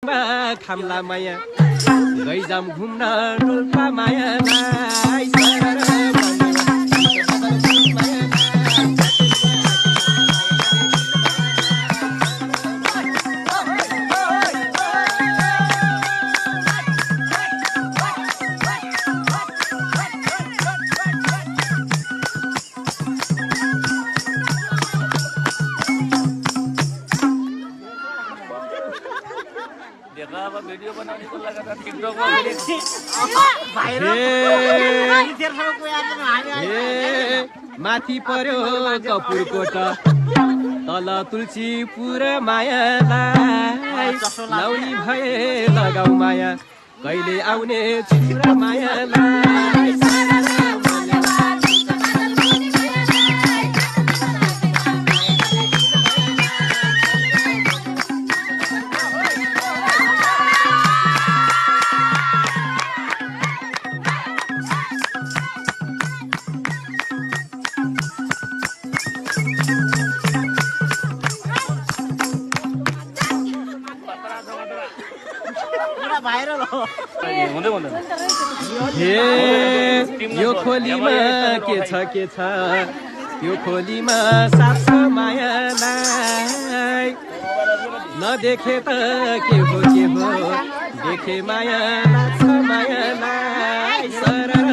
खामला माया गैजाम घुम्न डोल्पा माया वीडियो बनाने को लगा था टिकटॉक में माथि पर्यो कपुरकोट तल तुलसीपुर मायालाई लाउनी भए लगाउ माया कहिले आउने छुरा मायालाई यो खोलीमा के छ यो खोलीमा साथ छ मायालाई नदेखे त के हो देखे माया लाग्छ मायालाई सरर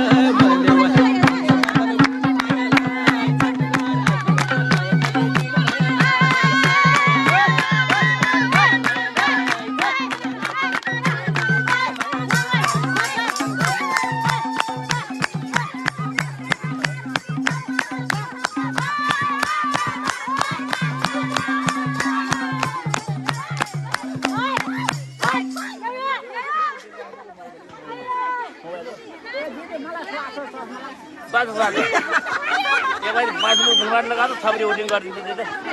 बात एक बार बात में लगा तो खबरें उठिंग कर दी